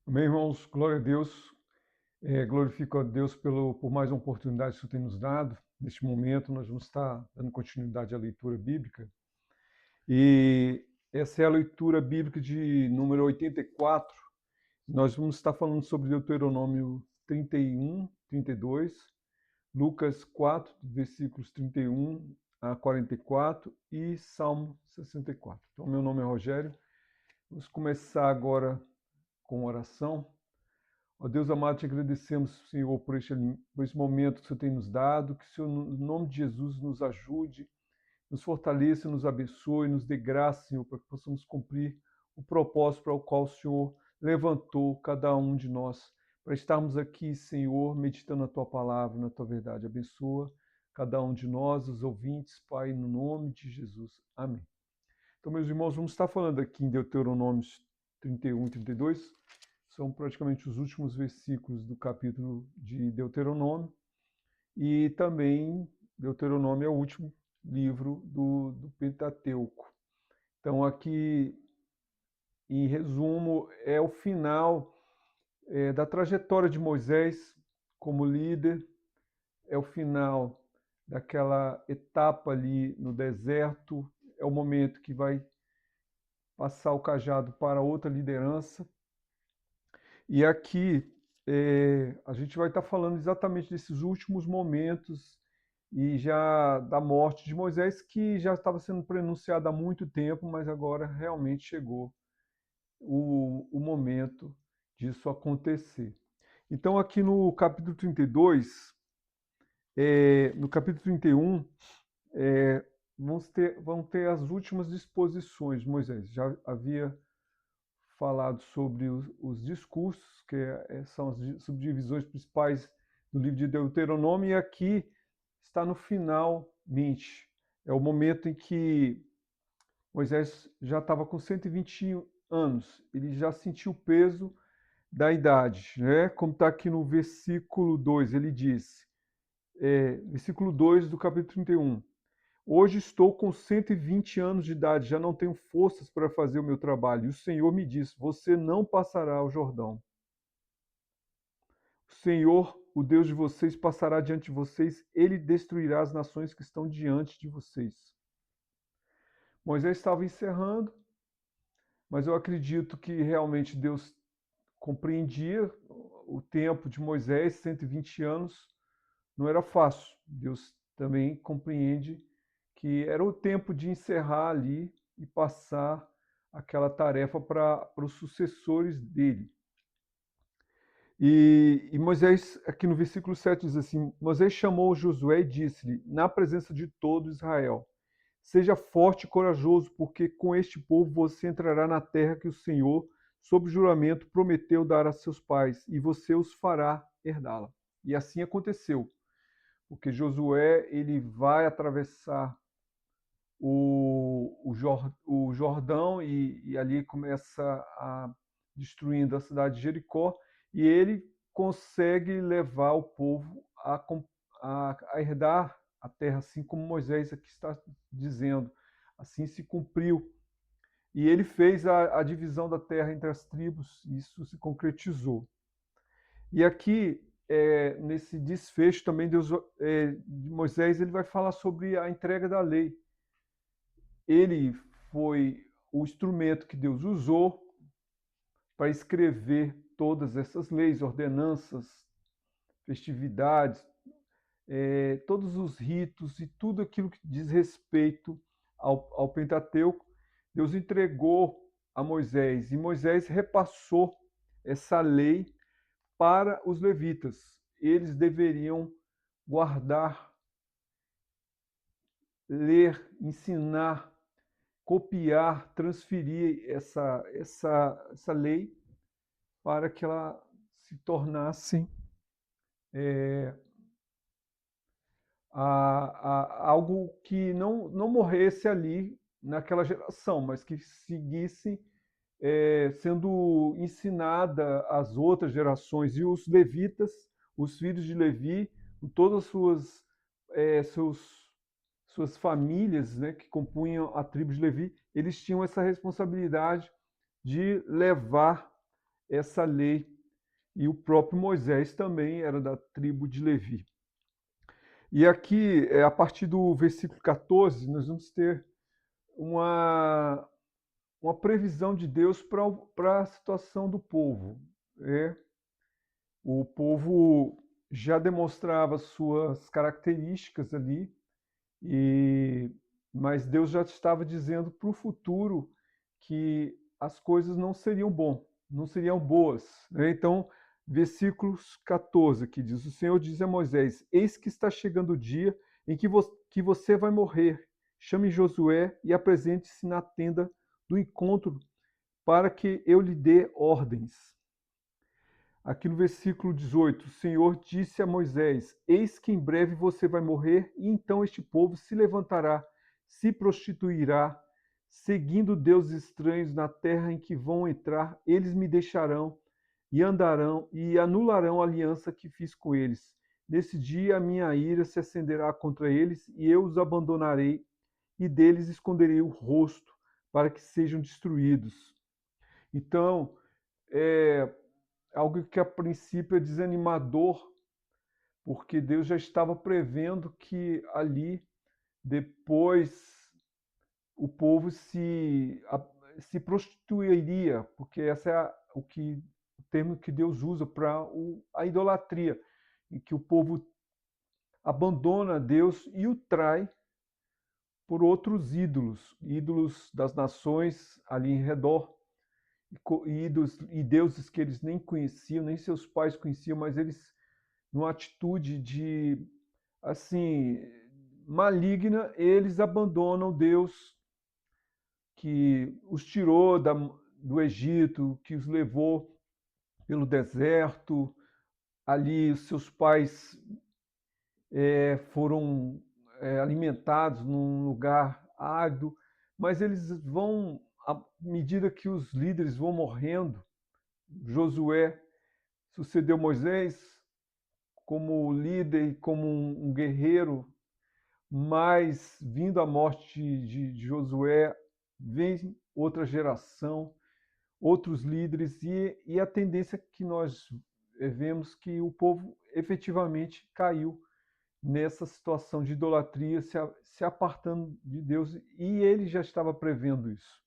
Amém, irmãos? Glória a Deus. Glorifico a Deus por mais uma oportunidade que o Senhor tem nos dado. Neste momento, nós vamos estar dando continuidade à leitura bíblica. E essa é a leitura bíblica de número 84. Nós vamos estar falando sobre Deuteronômio 31, 32, Lucas 4, versículos 31 a 44 e Salmo 64. Então, meu nome é Rogério. Vamos começar agora com oração. Ó Deus amado, te agradecemos, Senhor, por esse momento que o Senhor tem nos dado, que o Senhor, no nome de Jesus, nos ajude, nos fortaleça, nos abençoe, nos dê graça, Senhor, para que possamos cumprir o propósito para o qual o Senhor levantou cada um de nós, para estarmos aqui, Senhor, meditando na Tua palavra, na Tua verdade. Abençoa cada um de nós, os ouvintes, Pai, no nome de Jesus. Amém. Então, meus irmãos, vamos estar falando aqui em Deuteronômio 31 e 32, são praticamente os últimos versículos do capítulo de Deuteronômio, e também Deuteronômio é o último livro do Pentateuco. Então, aqui, em resumo, é o final da trajetória de Moisés como líder, é o final daquela etapa ali no deserto, é o momento que vai passar o cajado para outra liderança. E aqui a gente vai estar falando exatamente desses últimos momentos e já da morte de Moisés, que já estava sendo pronunciada há muito tempo, mas agora realmente chegou o momento disso acontecer. Então, aqui no capítulo 32, no capítulo 31, vão ter as últimas disposições de Moisés. Já havia falado sobre os discursos, que são as subdivisões principais do livro de Deuteronômio, e aqui está no finalmente. É o momento em que Moisés já estava com 120 anos, ele já sentiu o peso da idade, né? Como está aqui no versículo 2, ele diz, versículo 2 do capítulo 31, hoje estou com 120 anos de idade, já não tenho forças para fazer o meu trabalho. E o Senhor me disse, você não passará o Jordão. O Senhor, o Deus de vocês, passará diante de vocês, ele destruirá as nações que estão diante de vocês. Moisés estava encerrando, mas eu acredito que realmente Deus compreendia o tempo de Moisés, 120 anos, não era fácil. Deus também compreende que era o tempo de encerrar ali e passar aquela tarefa para os sucessores dele. E Moisés, aqui no versículo 7, diz assim: Moisés chamou Josué e disse-lhe, na presença de todo Israel: seja forte e corajoso, porque com este povo você entrará na terra que o Senhor, sob juramento, prometeu dar a seus pais, e você os fará herdá-la. E assim aconteceu, porque Josué ele vai atravessar o Jordão e ali começa a destruindo a cidade de Jericó, e ele consegue levar o povo a herdar a terra, assim como Moisés aqui está dizendo. Assim se cumpriu. E ele fez a divisão da terra entre as tribos, e isso se concretizou. E aqui, nesse desfecho também, de Moisés, ele vai falar sobre a entrega da lei. Ele foi o instrumento que Deus usou para escrever todas essas leis, ordenanças, festividades, todos os ritos e tudo aquilo que diz respeito ao Pentateuco. Deus entregou a Moisés e Moisés repassou essa lei para os levitas. Eles deveriam guardar, ler, ensinar, copiar, transferir essa lei para que ela se tornasse algo que não morresse ali naquela geração, mas que seguisse sendo ensinada às outras gerações. E os levitas, os filhos de Levi, com todas as suas famílias, né, que compunham a tribo de Levi, eles tinham essa responsabilidade de levar essa lei. E o próprio Moisés também era da tribo de Levi. E aqui, a partir do versículo 14, nós vamos ter uma, uma previsão de Deus para a situação do povo. O povo já demonstrava suas características ali, mas Deus já estava dizendo para o futuro que as coisas não seriam boas. Então, versículos 14 que diz: o Senhor diz a Moisés: eis que está chegando o dia em que você vai morrer. Chame Josué e apresente-se na tenda do encontro para que eu lhe dê ordens. Aqui no versículo 18, o Senhor disse a Moisés: eis que em breve você vai morrer, e então este povo se levantará, se prostituirá, seguindo deuses estranhos na terra em que vão entrar, eles me deixarão e andarão e anularão a aliança que fiz com eles. Nesse dia a minha ira se acenderá contra eles, e eu os abandonarei, e deles esconderei o rosto, para que sejam destruídos. Então, é algo que a princípio é desanimador, porque Deus já estava prevendo que ali, depois, o povo se prostituiria, porque esse é o termo que Deus usa para a idolatria, em que o povo abandona Deus e o trai por outros ídolos das nações ali em redor, e deuses que eles nem conheciam, nem seus pais conheciam, mas eles, numa atitude de, assim, maligna, eles abandonam Deus que os tirou do Egito, que os levou pelo deserto. Ali, os seus pais foram alimentados num lugar árido, mas eles vão, à medida que os líderes vão morrendo, Josué sucedeu Moisés como líder, como um guerreiro, mas vindo a morte de Josué, vem outra geração, outros líderes, e a tendência que nós vemos que o povo efetivamente caiu nessa situação de idolatria, se apartando de Deus, e ele já estava prevendo isso.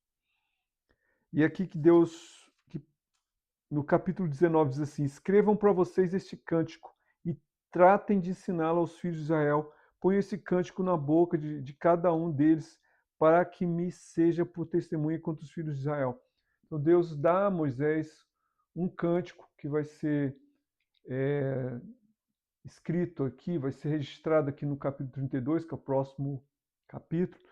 E aqui que Deus, no capítulo 19, diz assim: escrevam para vocês este cântico e tratem de ensiná-lo aos filhos de Israel. Ponham esse cântico na boca de cada um deles, para que me seja por testemunha contra os filhos de Israel. Então Deus dá a Moisés um cântico que vai ser escrito aqui, vai ser registrado aqui no capítulo 32, que é o próximo capítulo,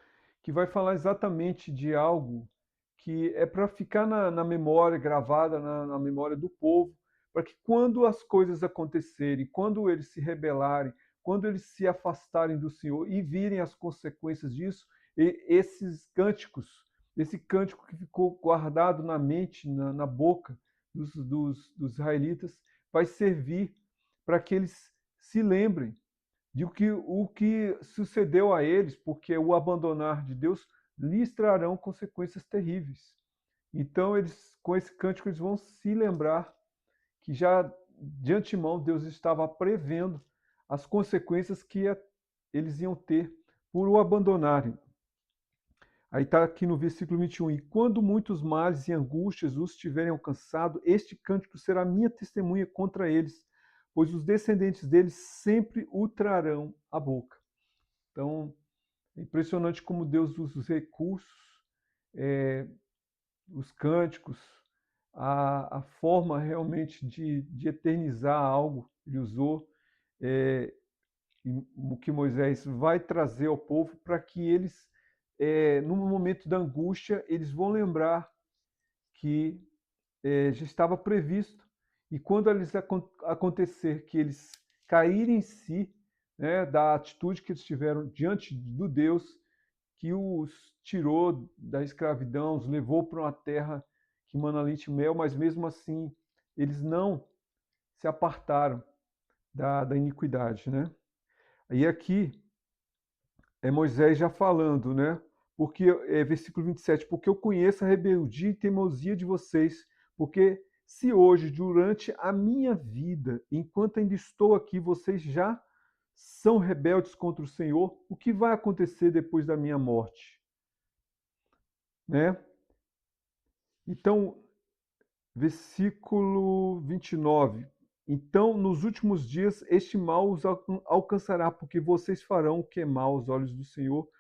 que vai falar exatamente de algo que é para ficar na memória, gravada na memória do povo, para que quando as coisas acontecerem, quando eles se rebelarem, quando eles se afastarem do Senhor e virem as consequências disso, esses cânticos, esse cântico que ficou guardado na mente, na boca dos israelitas, vai servir para que eles se lembrem de o que sucedeu a eles, porque o abandonar de Deus lhes trarão consequências terríveis. Então, eles, com esse cântico, eles vão se lembrar que já de antemão Deus estava prevendo as consequências que eles iam ter por o abandonarem. Aí está aqui no versículo 21. E quando muitos males e angústias os tiverem alcançado, este cântico será minha testemunha contra eles, pois os descendentes deles sempre o trarão à boca. Então, é impressionante como Deus usa os recursos, os cânticos, a forma realmente de eternizar algo, ele usou, o que Moisés vai trazer ao povo para que eles, no momento da angústia, eles vão lembrar que já estava previsto, e quando eles acontecer que eles caírem em si, né, da atitude que eles tiveram diante do Deus que os tirou da escravidão, os levou para uma terra que mana leite e mel, mas mesmo assim eles não se apartaram da iniquidade, né? E aqui é Moisés já falando, né? Porque versículo 27, porque eu conheço a rebeldia e teimosia de vocês, porque se hoje, durante a minha vida, enquanto ainda estou aqui, vocês já são rebeldes contra o Senhor, o que vai acontecer depois da minha morte? Né? Então, versículo 29. Então, nos últimos dias, este mal os alcançará, porque vocês farão o que é mal aos olhos do Senhor,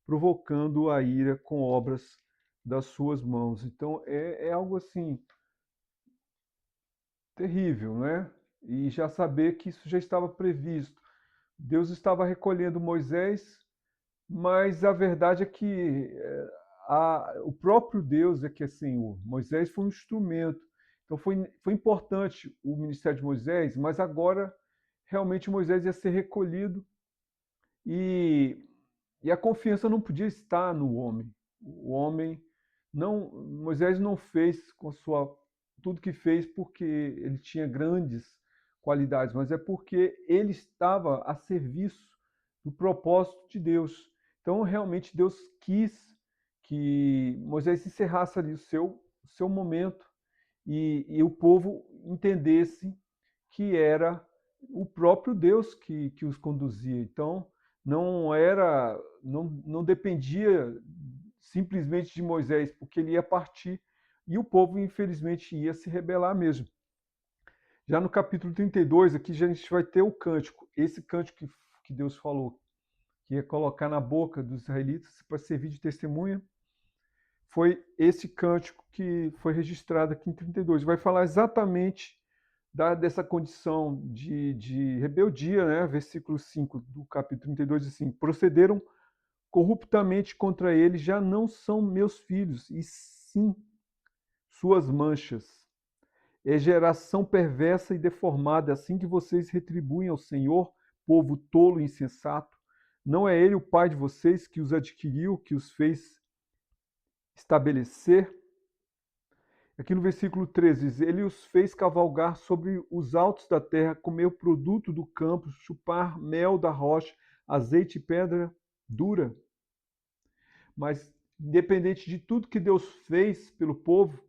provocando a ira com obras das suas mãos. Então, é algo assim terrível, né? E já saber que isso já estava previsto. Deus estava recolhendo Moisés, mas a verdade é que o próprio Deus é que é Senhor. Moisés foi um instrumento. Então foi importante o ministério de Moisés, mas agora realmente Moisés ia ser recolhido e, e a confiança não podia estar no homem. O homem não, Moisés não fez com sua tudo que fez porque ele tinha grandes qualidades, mas é porque ele estava a serviço do propósito de Deus. Então realmente Deus quis que Moisés encerrasse ali o seu momento e o povo entendesse que era o próprio Deus que os conduzia. Então, não dependia simplesmente de Moisés, porque ele ia partir e o povo, infelizmente, ia se rebelar mesmo. Já no capítulo 32, aqui já a gente vai ter o cântico. Esse cântico que Deus falou, que ia colocar na boca dos israelitas para servir de testemunha, foi esse cântico que foi registrado aqui em 32. Vai falar exatamente dessa condição de rebeldia, né? Versículo 5 do capítulo 32 diz assim: procederam corruptamente contra ele, já não são meus filhos, e sim suas manchas. É geração perversa e deformada, assim que vocês retribuem ao Senhor, povo tolo e insensato. Não é ele o pai de vocês que os adquiriu, que os fez estabelecer? Aqui no versículo 13 diz: ele os fez cavalgar sobre os altos da terra, comer o produto do campo, chupar mel da rocha, azeite e pedra dura. Mas, independente de tudo que Deus fez pelo povo,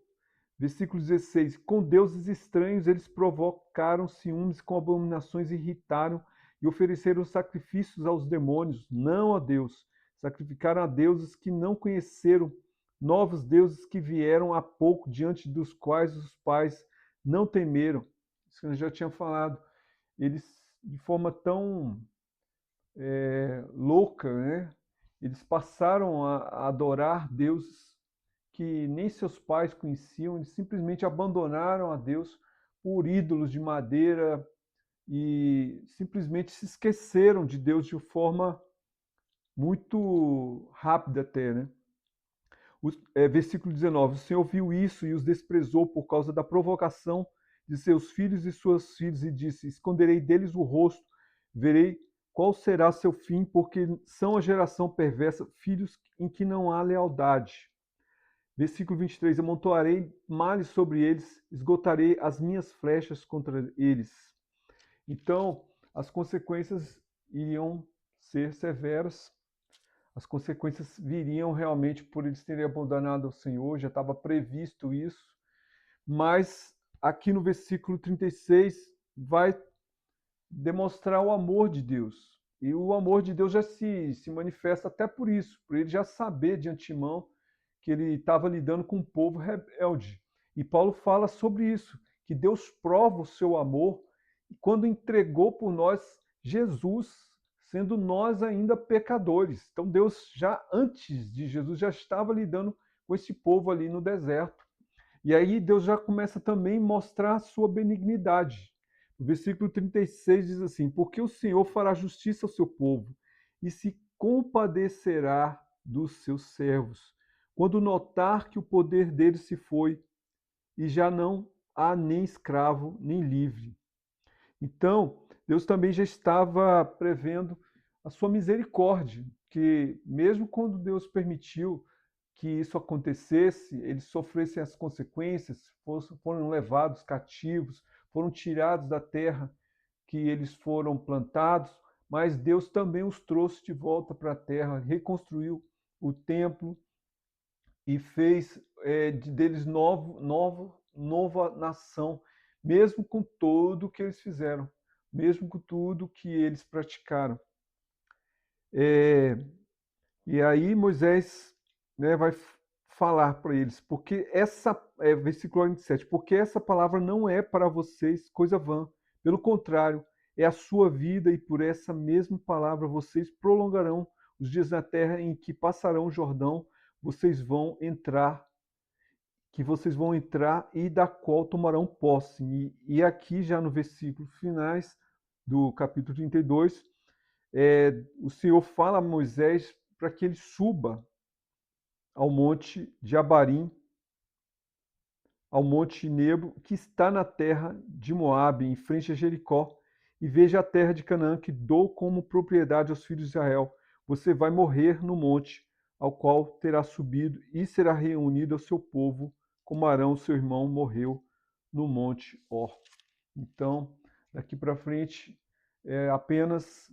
versículo 16: com deuses estranhos eles provocaram ciúmes, com abominações irritaram e ofereceram sacrifícios aos demônios, não a Deus. Sacrificaram a deuses que não conheceram, novos deuses que vieram há pouco, diante dos quais os pais não temeram. Isso que eu já tinha falado. Eles, de forma tão louca, né? Eles passaram a adorar deuses que nem seus pais conheciam, eles simplesmente abandonaram a Deus por ídolos de madeira e simplesmente se esqueceram de Deus de forma muito rápida até, né? Versículo 19: o Senhor viu isso e os desprezou por causa da provocação de seus filhos e suas filhas e disse: esconderei deles o rosto, verei qual será seu fim, porque são a geração perversa, filhos em que não há lealdade. Versículo 23: amontoarei males sobre eles, esgotarei as minhas flechas contra eles. Então, as consequências iriam ser severas, as consequências viriam realmente por eles terem abandonado o Senhor, já estava previsto isso, mas aqui no versículo 36 vai demonstrar o amor de Deus. E o amor de Deus já se manifesta até por isso, por ele já saber de antemão que ele estava lidando com um povo rebelde. E Paulo fala sobre isso, que Deus prova o seu amor quando entregou por nós Jesus, sendo nós ainda pecadores. Então Deus já antes de Jesus já estava lidando com esse povo ali no deserto. E aí Deus já começa também a mostrar a sua benignidade. O versículo 36 diz assim: porque o Senhor fará justiça ao seu povo e se compadecerá dos seus servos, quando notar que o poder deles se foi e já não há nem escravo nem livre. Então, Deus também já estava prevendo a sua misericórdia, que mesmo quando Deus permitiu que isso acontecesse, eles sofressem as consequências, foram levados cativos, foram tirados da terra que eles foram plantados, mas Deus também os trouxe de volta para a terra, reconstruiu o templo e fez deles nova nação, mesmo com tudo o que eles fizeram, mesmo com tudo que eles praticaram. E aí Moisés, né, vai falar para eles, porque versículo 27, porque essa palavra não é para vocês coisa vã, pelo contrário, é a sua vida, e por essa mesma palavra vocês prolongarão os dias na terra em que passarão o Jordão, vocês vão entrar, que vocês vão entrar e da qual tomarão posse. E aqui já no versículo finais do capítulo 32, o Senhor fala a Moisés para que ele suba ao monte de Abarim, ao monte Nebo, que está na terra de Moabe, em frente a Jericó, e veja a terra de Canaã que dou como propriedade aos filhos de Israel. Você vai morrer no monte, ao qual terá subido, e será reunido ao seu povo, como Arão, seu irmão, morreu no monte Hor. Então, daqui para frente, apenas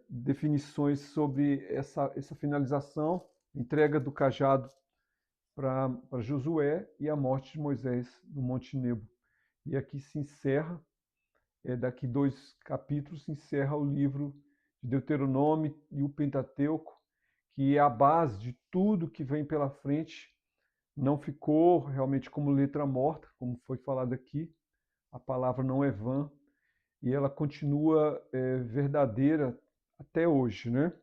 definições sobre essa finalização, entrega do cajado para Josué e a morte de Moisés no Monte Nebo. E aqui se encerra, daqui 2 capítulos, se encerra o livro de Deuteronômio e o Pentateuco, que é a base de tudo que vem pela frente. Não ficou realmente como letra morta, como foi falado aqui. A palavra não é vã e ela continua verdadeira até hoje, né?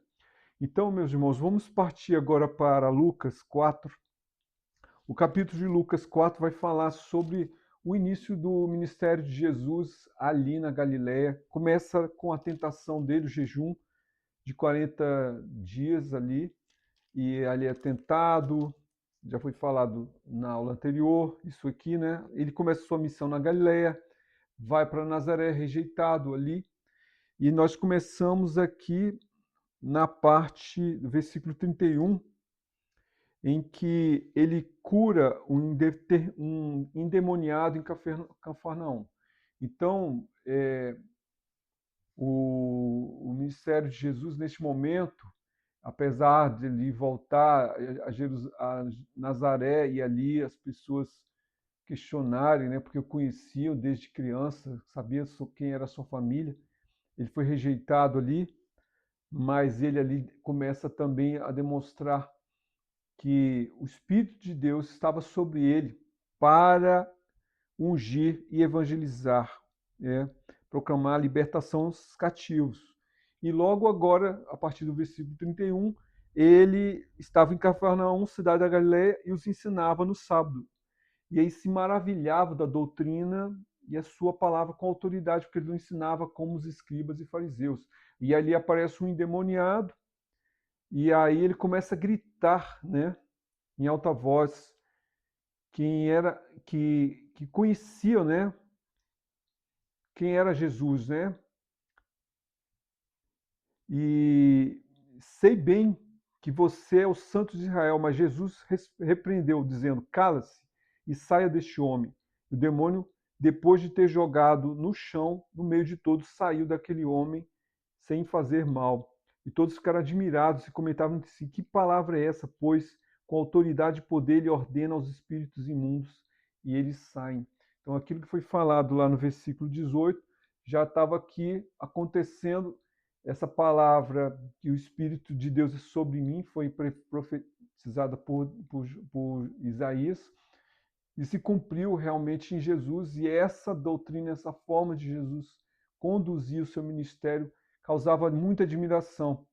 Então, meus irmãos, vamos partir agora para Lucas 4. O capítulo de Lucas 4 vai falar sobre o início do ministério de Jesus ali na Galiléia. Começa com a tentação dele, o jejum de 40 dias ali, e ali é tentado, já foi falado na aula anterior, isso aqui, né? Ele começa sua missão na Galiléia, vai para Nazaré, rejeitado ali, e nós começamos aqui na parte do versículo 31, em que ele cura um endemoniado em Cafarnaum. Então, o ministério de Jesus, neste momento, apesar de ele voltar a Nazaré e ali as pessoas questionarem, né, porque o conheciam desde criança, sabia quem era a sua família, ele foi rejeitado ali, mas ele ali começa também a demonstrar que o Espírito de Deus estava sobre ele para ungir e evangelizar, proclamar a libertação aos cativos. E logo agora, a partir do versículo 31, ele estava em Cafarnaum, cidade da Galiléia, e os ensinava no sábado. E aí se maravilhava da doutrina e a sua palavra com autoridade, porque ele não ensinava como os escribas e fariseus. E ali aparece um endemoniado, e aí ele começa a gritar, né, em alta voz, quem era que conheciam, né, quem era Jesus, né? E sei bem que você é o Santo de Israel, mas Jesus repreendeu, dizendo: cala-se e saia deste homem. O demônio, depois de ter jogado no chão, no meio de todos, saiu daquele homem sem fazer mal. E todos ficaram admirados e comentavam entre si: que palavra é essa? Pois com autoridade e poder ele ordena aos espíritos imundos e eles saem. Então aquilo que foi falado lá no versículo 18 já estava aqui acontecendo. Essa palavra que o Espírito de Deus é sobre mim foi profetizada por Isaías e se cumpriu realmente em Jesus. E essa doutrina, essa forma de Jesus conduzir o seu ministério causava muita admiração.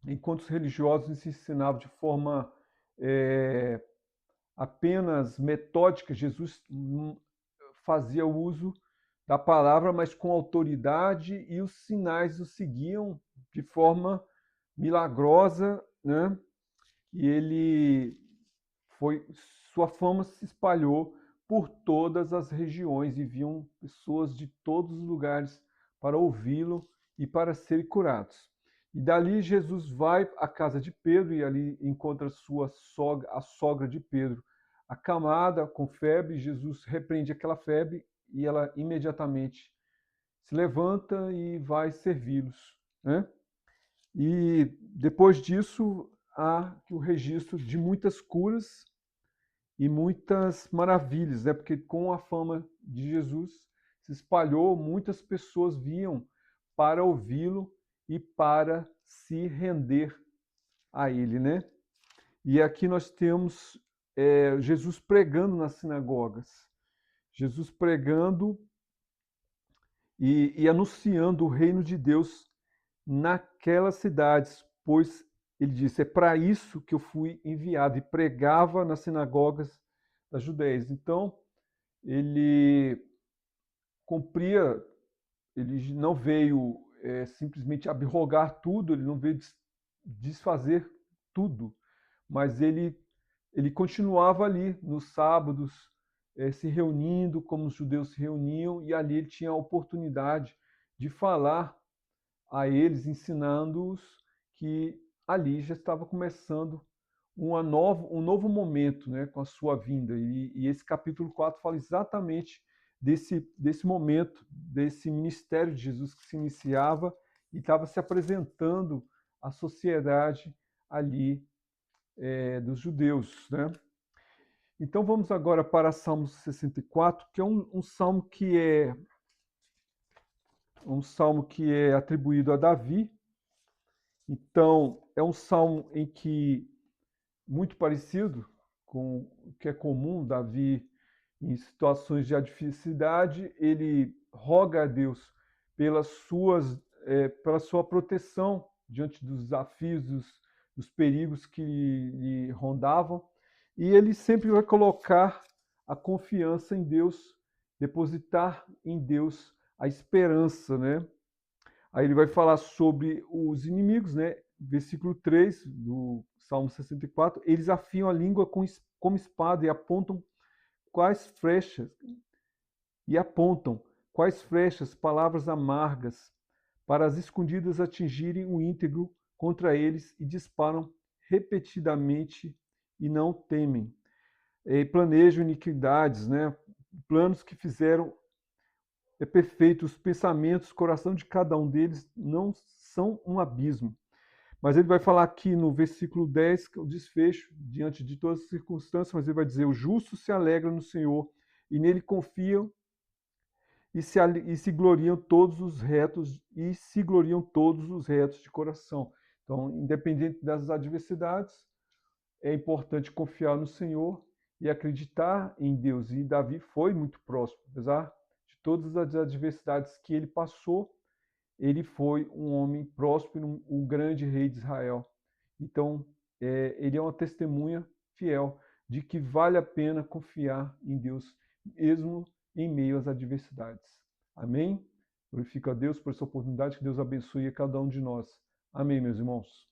Enquanto os religiosos se ensinavam de forma apenas metódica, Jesus fazia uso da palavra, mas com autoridade, e os sinais o seguiam de forma milagrosa, né? E sua fama se espalhou por todas as regiões e viam pessoas de todos os lugares para ouvi-lo e para serem curados. E dali Jesus vai à casa de Pedro e ali encontra a sogra de Pedro, acamada com febre. Jesus repreende aquela febre e ela imediatamente se levanta e vai servi-los, né? E depois disso há o registro de muitas curas e muitas maravilhas, né? Porque com a fama de Jesus se espalhou, muitas pessoas vinham para ouvi-lo e para se render a ele, né? E aqui nós temos Jesus pregando nas sinagogas, Jesus pregando e anunciando o reino de Deus naquelas cidades, pois ele disse: é para isso que eu fui enviado, e pregava nas sinagogas das Judeias. Então, ele cumpria, ele não veio simplesmente abrogar tudo, ele não veio desfazer tudo, mas ele continuava ali nos sábados, se reunindo como os judeus se reuniam, e ali ele tinha a oportunidade de falar a eles, ensinando-os que ali já estava começando um novo momento, né, com a sua vinda. E esse capítulo 4 fala exatamente desse momento, desse ministério de Jesus que se iniciava e estava se apresentando à sociedade ali dos judeus, né? Então vamos agora para Salmo 64, que é um salmo que é atribuído a Davi. Então, é um salmo em que, muito parecido com o que é comum, Davi, em situações de adversidade, ele roga a Deus pela sua proteção diante dos desafios, dos perigos que lhe rondavam, e ele sempre vai colocar a confiança em Deus, depositar em Deus a esperança, né? Aí ele vai falar sobre os inimigos, né? Versículo 3 do Salmo 64. Eles afiam a língua como espada quais flechas, apontam quais flechas, palavras amargas, para as escondidas atingirem o íntegro contra eles, e disparam repetidamente e não temem. Planejam iniquidades, né? Planos que fizeram perfeito, os pensamentos, o coração de cada um deles não são um abismo. Mas ele vai falar aqui no versículo 10, que é o desfecho, diante de todas as circunstâncias, mas ele vai dizer: o justo se alegra no Senhor, e nele confiam, e se gloriam todos os retos, de coração. Então, independente das adversidades, é importante confiar no Senhor e acreditar em Deus. E Davi foi muito próximo, apesar de todas as adversidades que ele passou, ele foi um homem próspero, um grande rei de Israel. Então, ele é uma testemunha fiel de que vale a pena confiar em Deus, mesmo em meio às adversidades. Amém? Glorifico a Deus por essa oportunidade, que Deus abençoe a cada um de nós. Amém, meus irmãos.